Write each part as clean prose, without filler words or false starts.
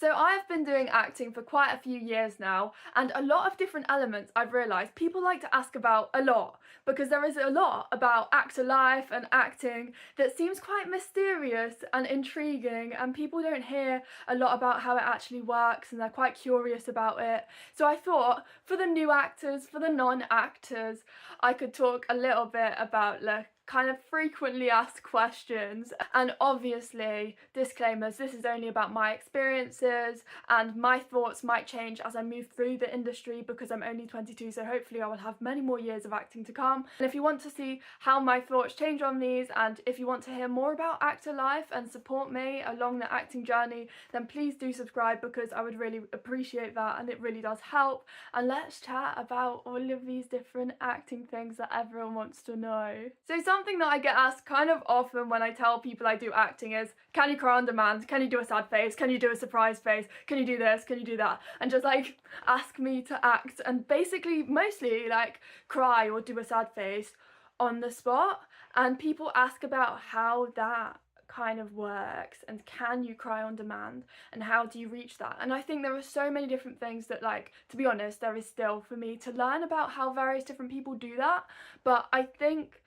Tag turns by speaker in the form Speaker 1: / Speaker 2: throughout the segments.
Speaker 1: So I've been doing acting for quite a few years now, and a lot of different elements I've realised people like to ask about a lot because there is a lot about actor life and acting that seems quite mysterious and intriguing, and people don't hear a lot about how it actually works and they're quite curious about it. So I thought for the new actors, for the non-actors, I could talk a little bit about like kind of frequently asked questions. And obviously, disclaimers, this is only about my experiences and my thoughts might change as I move through the industry because I'm only 22, so hopefully I will have many more years of acting to come. And if you want to see how my thoughts change on these, and if you want to hear more about actor life and support me along the acting journey, then please do subscribe because I would really appreciate that and it really does help. And let's chat about all of these different acting things that everyone wants to know. So something that I get asked kind of often when I tell people I do acting is, can you cry on demand? Can you do a sad face? Can you do a surprise face? Can you do this? Can you do that? And just like ask me to act and basically mostly like cry or do a sad face on the spot. And people ask about how that kind of works and can you cry on demand and how do you reach that. And I think there are so many different things that, like, to be honest, there is still for me to learn about how various different people do that. But I think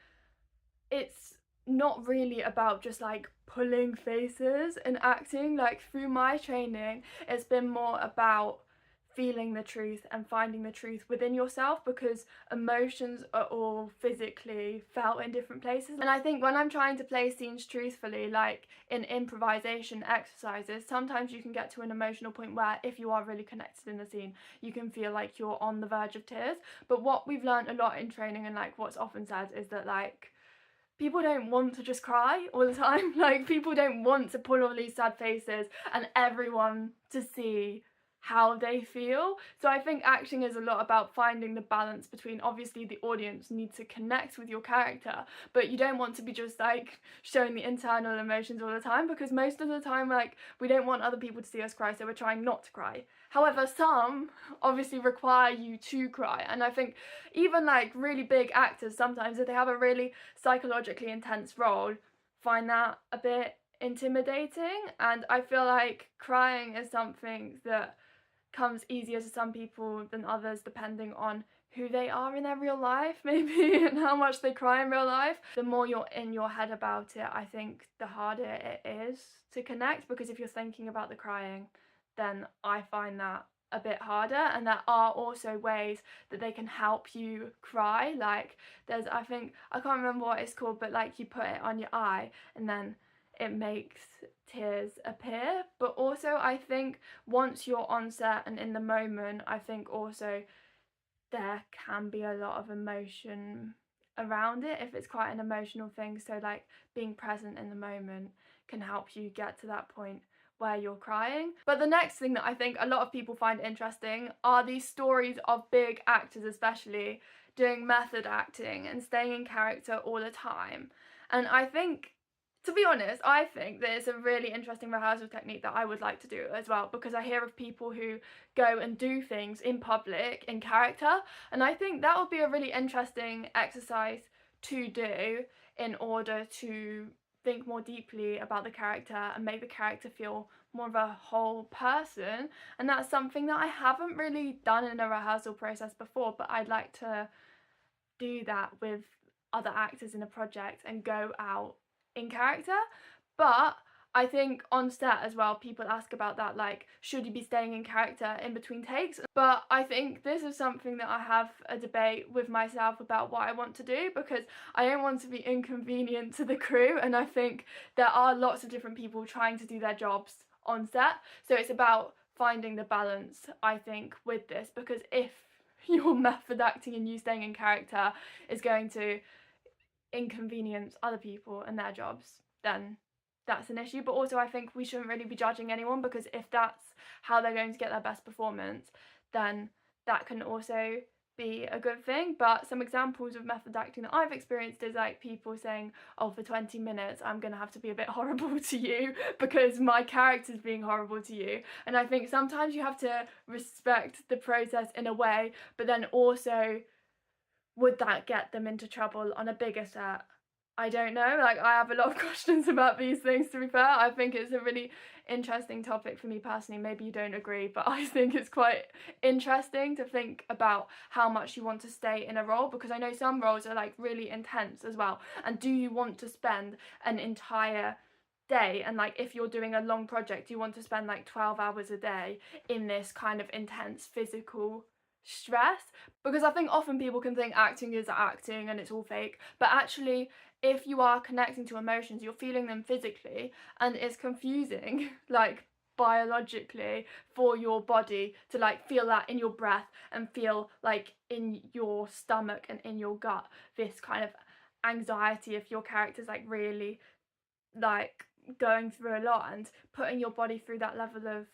Speaker 1: it's not really about just like pulling faces and acting. Like, through my training it's been more about feeling the truth and finding the truth within yourself, because emotions are all physically felt in different places. And I think when I'm trying to play scenes truthfully, like in improvisation exercises, sometimes you can get to an emotional point where if you are really connected in the scene you can feel like you're on the verge of tears. But what we've learned a lot in training and like what's often said is that like people don't want to just cry all the time. Like, people don't want to pull all these sad faces and everyone to see how they feel. So I think acting is a lot about finding the balance between, obviously the audience need to connect with your character, but you don't want to be just like showing the internal emotions all the time, because most of the time like we don't want other people to see us cry, so we're trying not to cry. However, some obviously require you to cry, and I think even like really big actors, sometimes if they have a really psychologically intense role, find that a bit intimidating. And I feel like crying is something that comes easier to some people than others depending on who they are in their real life, maybe, and how much they cry in real life. The more you're in your head about it, I think the harder it is to connect, because if you're thinking about the crying, then I find that a bit harder. And there are also ways that they can help you cry. Like, there's, I think, I can't remember what it's called, but like you put it on your eye and then it makes tears appear. But also I think once you're on set and in the moment, I think also there can be a lot of emotion around it if it's quite an emotional thing. So like being present in the moment can help you get to that point where you're crying. But the next thing that I think a lot of people find interesting are these stories of big actors, especially doing method acting and staying in character all the time. And I think, to be honest, I think that it's a really interesting rehearsal technique that I would like to do as well, because I hear of people who go and do things in public in character, and I think that would be a really interesting exercise to do in order to think more deeply about the character and make the character feel more of a whole person. And that's something that I haven't really done in a rehearsal process before, but I'd like to do that with other actors in a project and go out in character. But I think on set as well, people ask about that, like, should you be staying in character in between takes? But I think this is something that I have a debate with myself about what I want to do, because I don't want to be inconvenient to the crew, and I think there are lots of different people trying to do their jobs on set. So it's about finding the balance, I think, with this, because if your method acting and you staying in character is going to inconvenience other people and their jobs, then that's an issue. But also I think we shouldn't really be judging anyone, because if that's how they're going to get their best performance, then that can also be a good thing. But some examples of method acting that I've experienced is like people saying, oh, for 20 minutes I'm gonna have to be a bit horrible to you because my character's being horrible to you. And I think sometimes you have to respect the process in a way, but then also, would that get them into trouble on a bigger set? I don't know, like, I have a lot of questions about these things, to be fair. I think it's a really interesting topic for me personally. Maybe you don't agree, but I think it's quite interesting to think about how much you want to stay in a role, because I know some roles are like really intense as well. And do you want to spend an entire day, and like if you're doing a long project, you want to spend like 12 hours a day in this kind of intense physical stress? Because I think often people can think acting is acting and it's all fake, but actually if you are connecting to emotions, you're feeling them physically, and it's confusing like biologically for your body to like feel that in your breath and feel like in your stomach and in your gut this kind of anxiety if your character's like really like going through a lot, and putting your body through that level of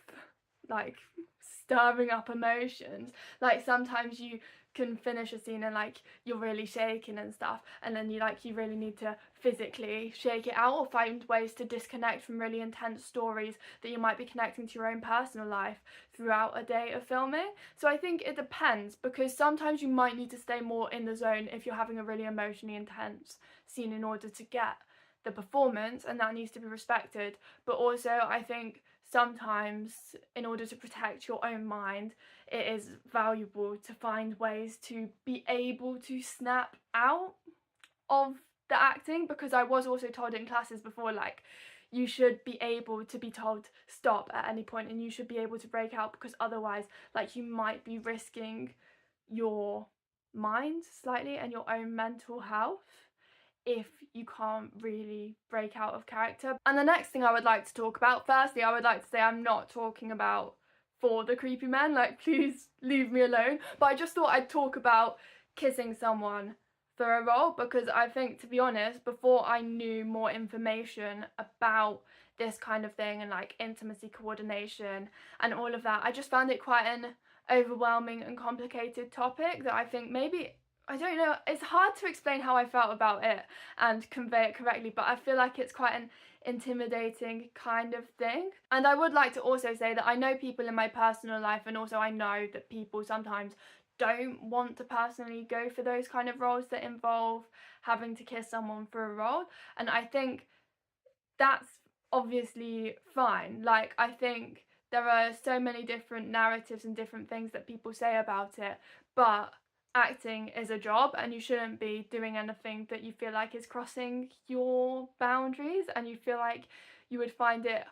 Speaker 1: like stirring up emotions. Like sometimes you can finish a scene and like you're really shaking and stuff, and then you really need to physically shake it out or find ways to disconnect from really intense stories that you might be connecting to your own personal life throughout a day of filming. So I think it depends, because sometimes you might need to stay more in the zone if you're having a really emotionally intense scene in order to get the performance, and that needs to be respected. But also I think sometimes in order to protect your own mind, it is valuable to find ways to be able to snap out of the acting, because I was also told in classes before, like, you should be able to be told stop at any point and you should be able to break out, because otherwise like you might be risking your mind slightly and your own mental health if you can't really break out of character. And the next thing I would like to talk about, firstly, I would like to say I'm not talking about For the Creepy Men, like, please leave me alone. But I just thought I'd talk about kissing someone for a role, because I think, to be honest, before I knew more information about this kind of thing and like intimacy coordination and all of that, I just found it quite an overwhelming and complicated topic that I think maybe, I don't know, it's hard to explain how I felt about it and convey it correctly, but I feel like it's quite an intimidating kind of thing. And I would like to also say that I know people in my personal life, and also I know that people sometimes don't want to personally go for those kind of roles that involve having to kiss someone for a role, and I think that's obviously fine. Like, I think there are so many different narratives and different things that people say about it, but acting is a job and you shouldn't be doing anything that you feel like is crossing your boundaries, and you feel like you would find it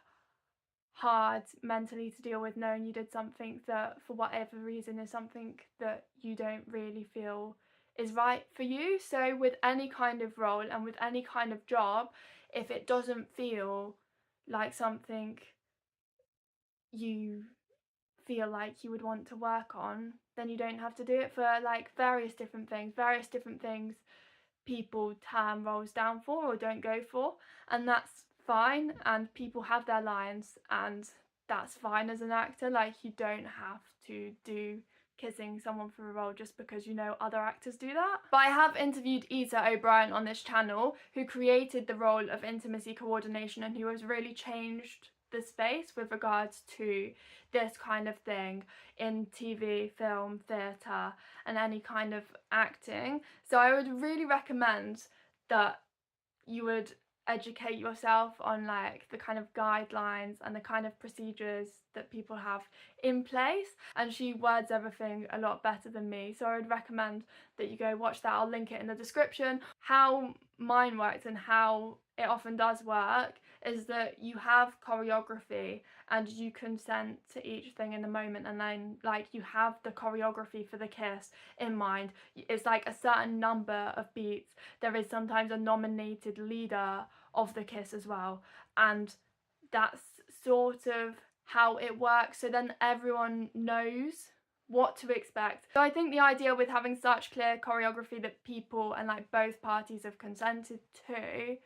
Speaker 1: hard mentally to deal with knowing you did something that for whatever reason is something that you don't really feel is right for you. So with any kind of role and with any kind of job, if it doesn't feel like something you feel like you would want to work on, then you don't have to do it for like various different things people turn roles down for or don't go for, and that's fine, and people have their lines, and that's fine as an actor. Like, you don't have to do kissing someone for a role just because you know other actors do that. But I have interviewed Issa O'Brien on this channel, who created the role of intimacy coordination and who has really changed the space with regards to this kind of thing in TV, film, theatre and any kind of acting. So I would really recommend that you would educate yourself on like the kind of guidelines and the kind of procedures that people have in place, and she words everything a lot better than me, so I would recommend that you go watch that. I'll link it in the description. How mine works and how it often does work is that you have choreography and you consent to each thing in the moment, and then like you have the choreography for the kiss in mind. It's like a certain number of beats. There is sometimes a nominated leader of the kiss as well, and that's sort of how it works, so then everyone knows what to expect. So I think the idea with having such clear choreography that people and like both parties have consented to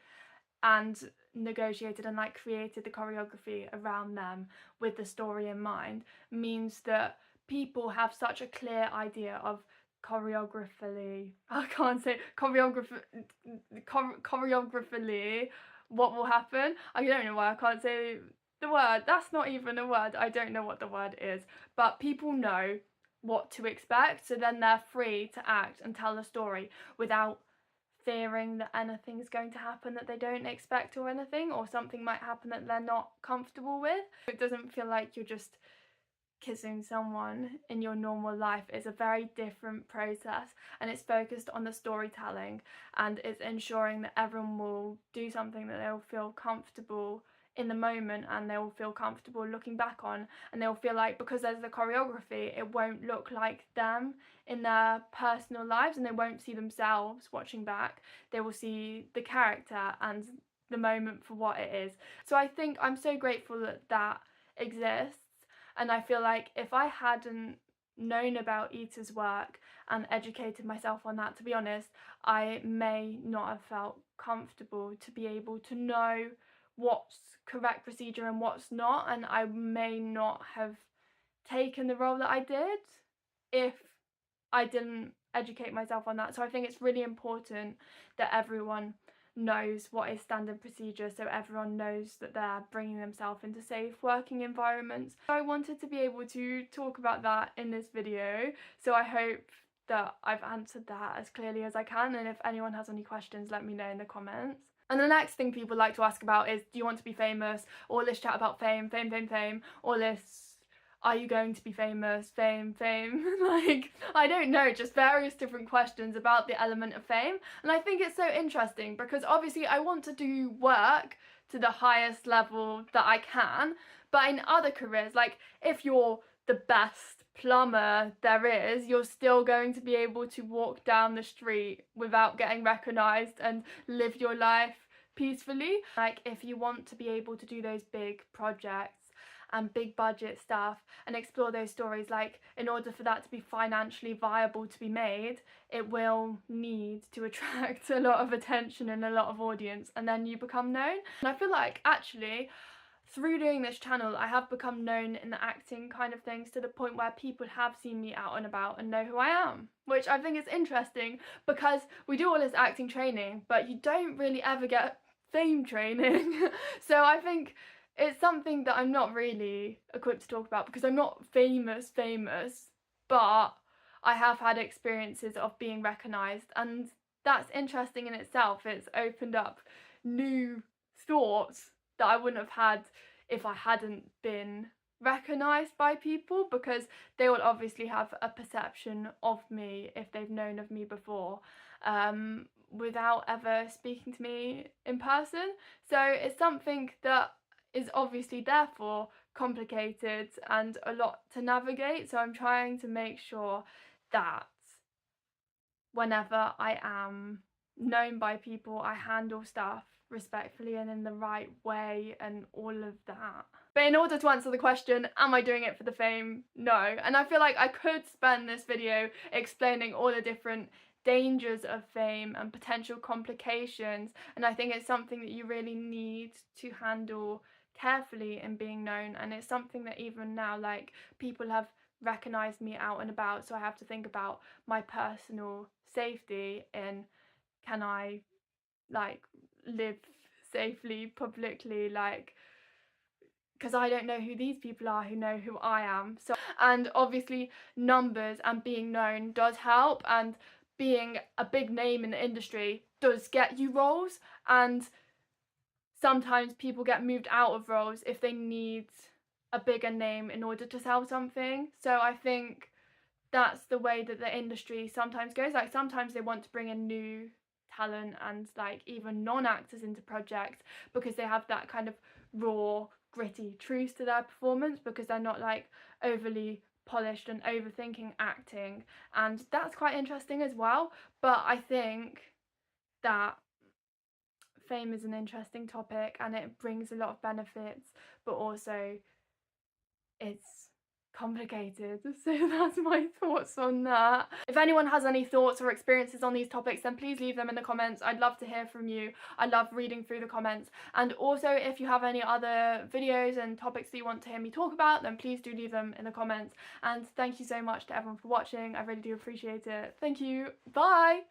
Speaker 1: and negotiated and like created the choreography around them with the story in mind means that people have such a clear idea of choreographically, I can't say choreographically what will happen. I don't know why I can't say the word. That's not even a word. I don't know what the word is, but people know what to expect, so then they're free to act and tell the story without fearing that anything's going to happen that they don't expect or anything, or something might happen that they're not comfortable with. It doesn't feel like you're just kissing someone in your normal life. Is a very different process, and it's focused on the storytelling, and it's ensuring that everyone will do something that they'll feel comfortable in the moment, and they will feel comfortable looking back on, and they'll feel like, because there's the choreography, it won't look like them in their personal lives, and they won't see themselves watching back. They will see the character and the moment for what it is. So I think I'm so grateful that that exists, and I feel like if I hadn't known about Ita's work and educated myself on that, to be honest, I may not have felt comfortable to be able to know what's correct procedure and what's not, and I may not have taken the role that I did if I didn't educate myself on that. So I think it's really important that everyone knows what is standard procedure, so everyone knows that they're bringing themselves into safe working environments. So I wanted to be able to talk about that in this video, so I hope that I've answered that as clearly as I can, and if anyone has any questions, let me know in the comments. And the next thing people like to ask about is, do you want to be famous? Or let's chat about fame, or let's, are you going to be famous? Fame. Like, I don't know, just various different questions about the element of fame. And I think it's so interesting because obviously I want to do work to the highest level that I can, but in other careers, like if you're the best plumber there is, you're still going to be able to walk down the street without getting recognised and live your life peacefully. Like, if you want to be able to do those big projects and big budget stuff and explore those stories, like, in order for that to be financially viable to be made, it will need to attract a lot of attention and a lot of audience, and then you become known. And I feel like actually through doing this channel I have become known in the acting kind of things, to the point where people have seen me out and about and know who I am, which I think is interesting because we do all this acting training but you don't really ever get fame training. So I think it's something that I'm not really equipped to talk about because I'm not famous, but I have had experiences of being recognised, and that's interesting in itself. It's opened up new thoughts that I wouldn't have had if I hadn't been recognised by people, because they will obviously have a perception of me if they've known of me before, without ever speaking to me in person. So it's something that is obviously therefore complicated and a lot to navigate. So I'm trying to make sure that whenever I am known by people, I handle stuff respectfully and in the right way and all of that. But in order to answer the question, am I doing it for the fame? No. And I feel like I could spend this video explaining all the different dangers of fame and potential complications, and I think it's something that you really need to handle carefully in being known. And it's something that even now, like, people have recognized me out and about, so I have to think about my personal safety in, can I like live safely publicly, like, because I don't know who these people are who know who I am. So, and obviously numbers and being known does help, and being a big name in the industry does get you roles, and sometimes people get moved out of roles if they need a bigger name in order to sell something. So I think that's the way that the industry sometimes goes. Like, sometimes they want to bring in new talent and like even non-actors into projects because they have that kind of raw, gritty truth to their performance, because they're not like overly polished and overthinking acting, and that's quite interesting as well. But I think that fame is an interesting topic and it brings a lot of benefits, but also it's complicated. So that's my thoughts on that. If anyone has any thoughts or experiences on these topics, then please leave them in the comments. I'd love to hear from you. I love reading through the comments. And also, if you have any other videos and topics that you want to hear me talk about, then please do leave them in the comments. And thank you so much to everyone for watching. I really do appreciate it. Thank you. Bye.